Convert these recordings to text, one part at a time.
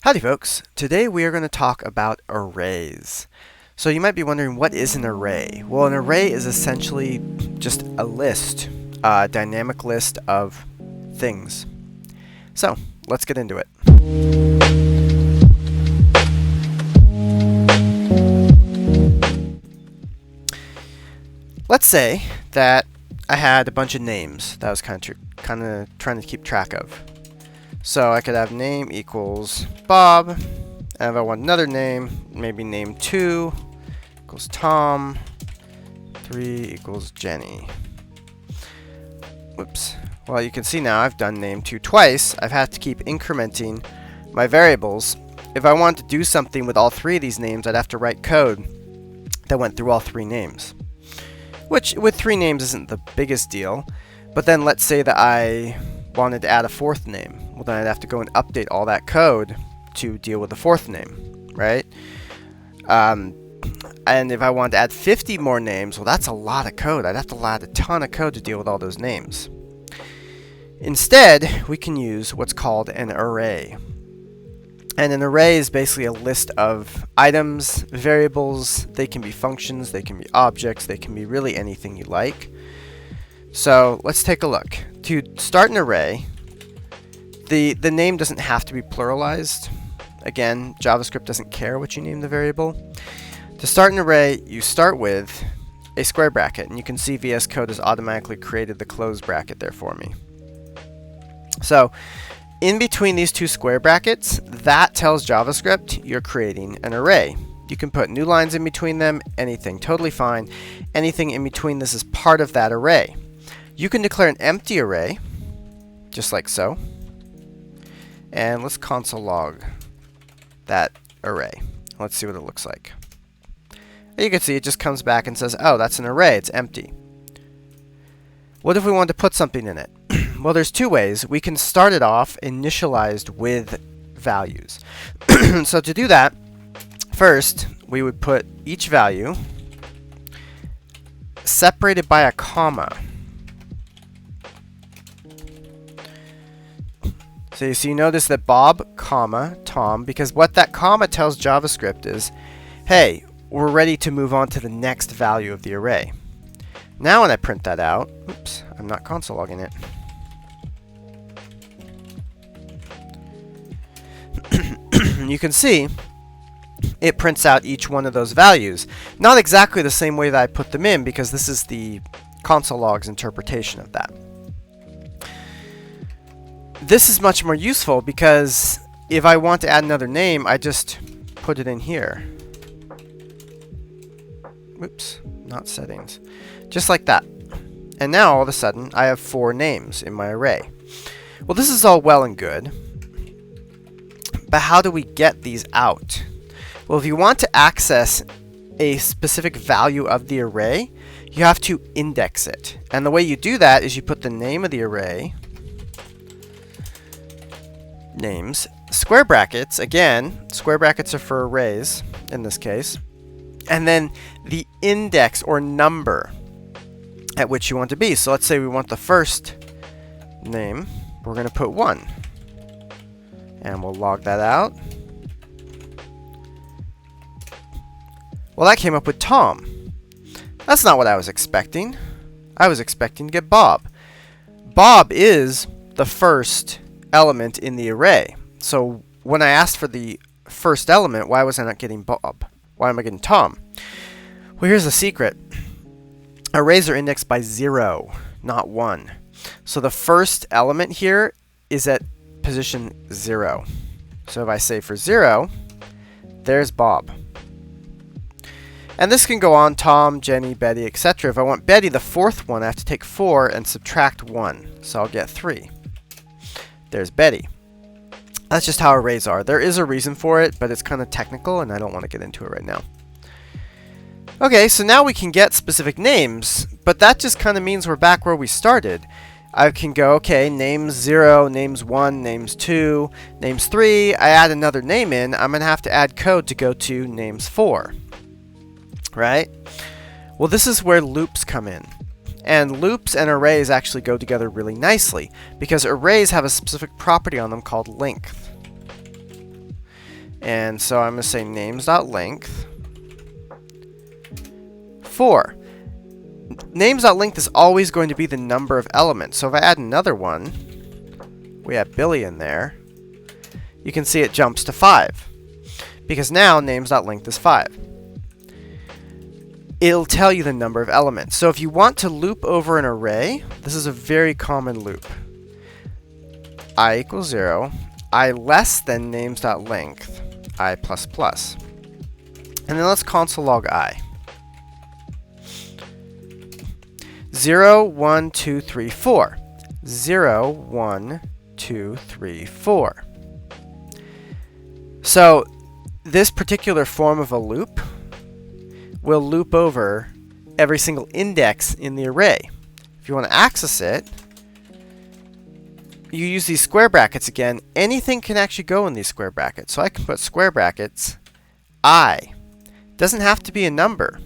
Howdy folks, today we are going to talk about arrays. So you might be wondering, what is an array? Well, an array is essentially just a list, a dynamic list of things. So let's get into it. Let's say that I had a bunch of names that I was kind of trying to keep track of. So I could have name equals Bob, and if I want another name, maybe name 2 equals Tom, 3 equals Jenny. Whoops. Well, you can see now I've done name 2 twice. I've had to keep incrementing my variables. If I want to do something with all 3 of these names, I'd have to write code that went through all 3 names. Which, with 3 names, isn't the biggest deal. But then let's say that I wanted to add a 4th name. Well, then I'd have to go and update all that code to deal with the 4th name, right? And if I wanted to add 50 more names, well, that's a lot of code. I'd have to add a ton of code to deal with all those names. Instead, we can use what's called an array. And an array is basically a list of items, variables. They can be functions, they can be objects, they can be really anything you like. So let's take a look. To start an array, the name doesn't have to be pluralized. Again, JavaScript doesn't care what you name the variable. To start an array, you start with a square bracket, and you can see VS Code has automatically created the close bracket there for me. So in between these 2 square brackets, that tells JavaScript you're creating an array. You can put new lines in between them, anything, totally fine. Anything in between this is part of that array. You can declare an empty array, just like so. And let's console log that array. Let's see what it looks like. You can see it just comes back and says, oh, that's an array, it's empty. What if we want to put something in it? Well, there's 2 ways. We can start it off initialized with values. So to do that, first we would put each value separated by a comma. So you notice that Bob, comma, Tom, because what that comma tells JavaScript is, hey, we're ready to move on to the next value of the array. Now when I print that out, oops, I'm not console logging it. You can see it prints out each one of those values. Not exactly the same way that I put them in, because this is the console log's interpretation of that. This is much more useful because if I want to add another name, I just put it in here. Whoops, not settings. Just like that. And now all of a sudden I have 4 names in my array. Well, this is all well and good, but how do we get these out? Well, if you want to access a specific value of the array, you have to index it. And the way you do that is you put the name of the array, names, square brackets, again, square brackets are for arrays in this case, and then the index or number at which you want to be. So let's say we want the first name, we're going to put 1, and we'll log that out. Well, that came up with Tom. That's not what I was expecting. I was expecting to get Bob. Bob is the first element in the array. So when I asked for the first element, why was I not getting Bob? Why am I getting Tom? Well, here's the secret. Arrays are indexed by 0, not 1. So the first element here is at position 0. So if I say for 0, there's Bob. And this can go on Tom, Jenny, Betty, etc. If I want Betty, the 4th one, I have to take 4 and subtract 1. So I'll get 3. There's Betty. That's just how arrays are. There is a reason for it, but it's kind of technical, and I don't want to get into it right now. Okay, so now we can get specific names, but that just kind of means we're back where we started. I can go, okay, names 0, names 1, names 2, names 3. I add another name in. I'm going to have to add code to go to names 4. Right? Well, this is where loops come in. And loops and arrays actually go together really nicely, because arrays have a specific property on them called length. And so I'm going to say names.length 4. Names.length is always going to be the number of elements. So if I add another one, we have Billy in there, you can see it jumps to 5. Because now names.length is 5. It'll tell you the number of elements. So if you want to loop over an array, this is a very common loop. I equals 0, I less than names.length, I plus plus. And then let's console log I. 0, 1, 2, 3, 4. 0, 1, 2, 3, 4. So this particular form of a loop will loop over every single index in the array. If you want to access it, you use these square brackets again. Anything can actually go in these square brackets. So I can put square brackets I. Doesn't have to be a number.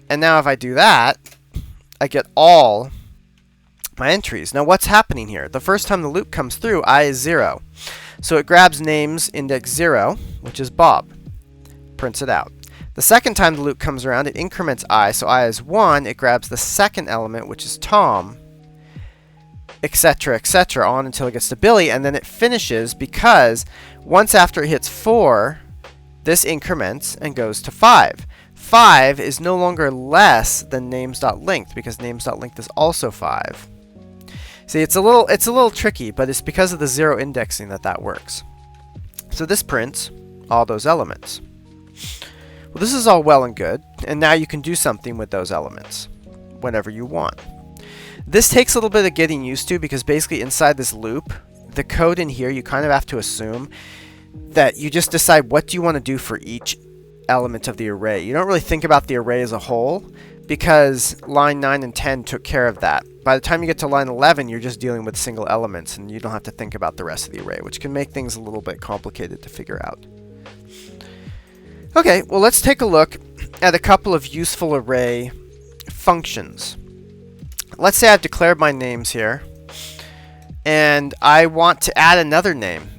And now if I do that, I get all my entries. Now what's happening here? The first time the loop comes through, I is 0. So it grabs names index 0, which is Bob. Prints it out. The second time the loop comes around, it increments I. So I is 1. It grabs the second element, which is Tom, etc., etc., on until it gets to Billy. And then it finishes because once after it hits 4, this increments and goes to 5. 5 is no longer less than names.length because names.length is also 5. See, it's a little tricky, but it's because of the 0 indexing that works. So this prints all those elements. Well, this is all well and good, and now you can do something with those elements whenever you want. This takes a little bit of getting used to because basically inside this loop, the code in here, you kind of have to assume that you just decide what do you want to do for each element of the array. You don't really think about the array as a whole because line 9 and 10 took care of that. By the time you get to line 11, you're just dealing with single elements and you don't have to think about the rest of the array, which can make things a little bit complicated to figure out. Okay, well let's take a look at a couple of useful array functions. Let's say I've declared my names here and I want to add another name.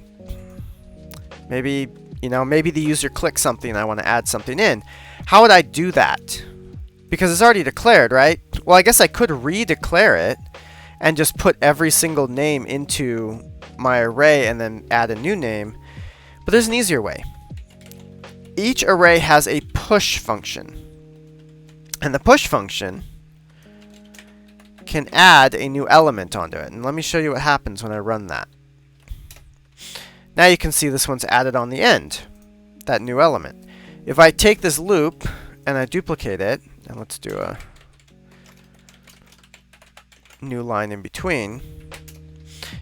Maybe the user clicks something and I want to add something in. How would I do that? Because it's already declared, right? Well, I guess I could redeclare it and just put every single name into my array and then add a new name. But there's an easier way. Each array has a push function. And the push function can add a new element onto it. And let me show you what happens when I run that. Now you can see this one's added on the end, that new element. If I take this loop and I duplicate it, and let's do a new line in between.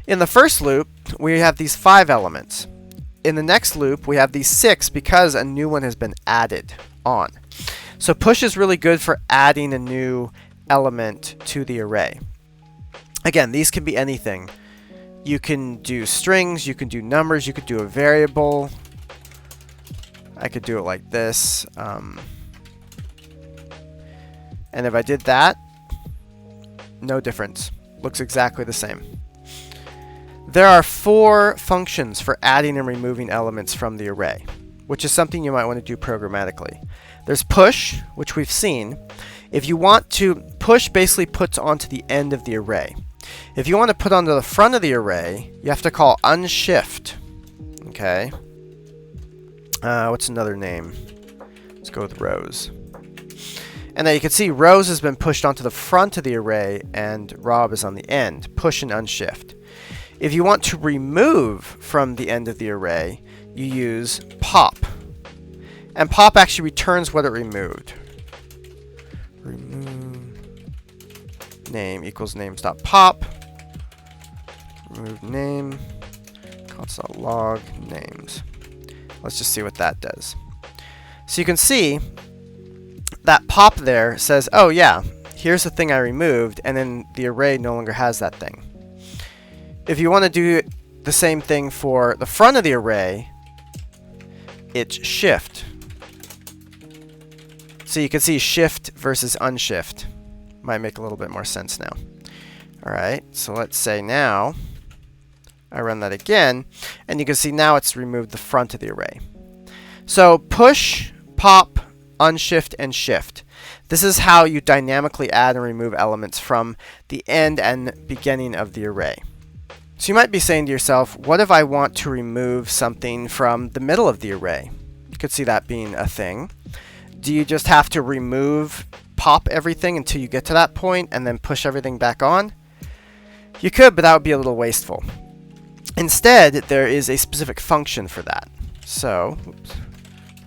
In the first loop, we have these 5 elements. In the next loop, we have these 6 because a new one has been added on. So push is really good for adding a new element to the array. Again, these can be anything. You can do strings, you can do numbers, you could do a variable. I could do it like this. And if I did that, no difference. Looks exactly the same. There are 4 functions for adding and removing elements from the array, which is something you might want to do programmatically. There's push, which we've seen. If you want to, push basically puts onto the end of the array. If you want to put onto the front of the array, you have to call unshift. Okay. What's another name? Let's go with rows. And now you can see rows has been pushed onto the front of the array and Rob is on the end. Push and unshift. If you want to remove from the end of the array, you use pop. And pop actually returns what it removed. Remove name equals names.pop. Remove name. Console.log names. Let's just see what that does. So you can see that pop there says, oh yeah, here's the thing I removed, and then the array no longer has that thing. If you want to do the same thing for the front of the array, it's shift. So you can see shift versus unshift. Might make a little bit more sense now. Alright, so let's say now I run that again, and you can see now it's removed the front of the array. So push, pop, unshift, and shift. This is how you dynamically add and remove elements from the end and beginning of the array. So you might be saying to yourself, what if I want to remove something from the middle of the array? You could see that being a thing. Do you just have to pop everything until you get to that point and then push everything back on? You could, but that would be a little wasteful. Instead, there is a specific function for that. So,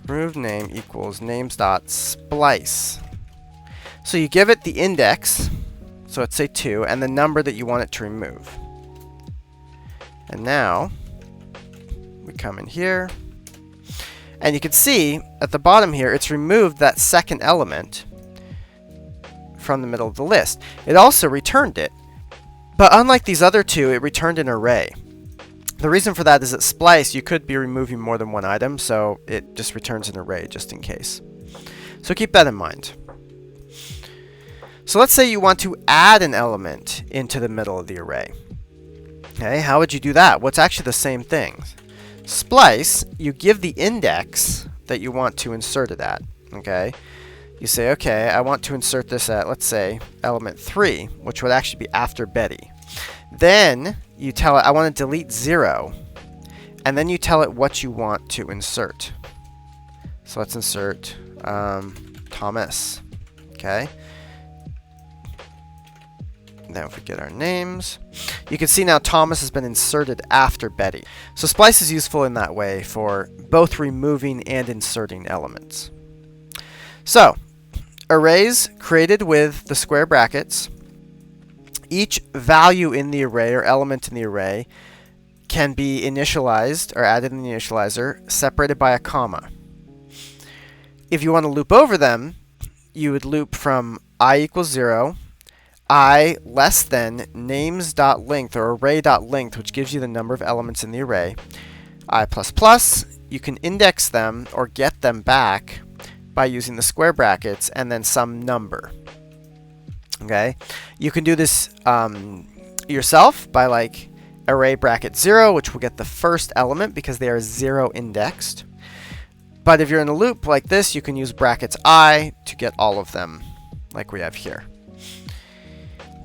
remove name equals names.splice. So you give it the index, so let's say 2, and the number that you want it to remove. And now, we come in here, and you can see at the bottom here, it's removed that second element from the middle of the list. It also returned it. But unlike these other two, it returned an array. The reason for that is that splice, you could be removing more than one item, so it just returns an array just in case. So keep that in mind. So let's say you want to add an element into the middle of the array. Okay, how would you do that? Well, it's actually the same thing. Splice, you give the index that you want to insert it at. Okay, you say, okay, I want to insert this at, let's say, element 3, which would actually be after Betty. Then you tell it, I want to delete 0, and then you tell it what you want to insert. So let's insert Thomas. Okay. Now if we get our names, you can see now Thomas has been inserted after Betty. So splice is useful in that way for both removing and inserting elements. So, arrays created with the square brackets. Each value in the array or element in the array can be initialized or added in the initializer, separated by a comma. If you want to loop over them, you would loop from I equals 0, I less than names.length or array.length, which gives you the number of elements in the array. I plus plus, you can index them or get them back by using the square brackets and then some number. Okay, you can do this yourself by like array bracket 0, which will get the first element because they are 0 indexed. But if you're in a loop like this, you can use brackets I to get all of them, like we have here.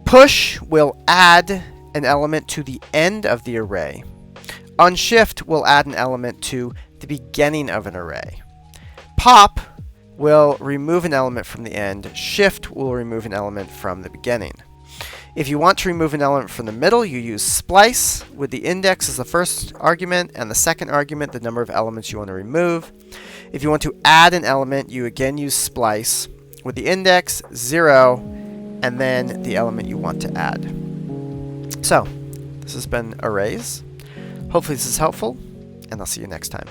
Push will add an element to the end of the array. Unshift will add an element to the beginning of an array. Pop will remove an element from the end. Shift will remove an element from the beginning. If you want to remove an element from the middle, you use splice with the index as the first argument and the second argument, the number of elements you want to remove. If you want to add an element, you again use splice with the index 0 and then the element you want to add. So, this has been arrays. Hopefully this is helpful, and I'll see you next time.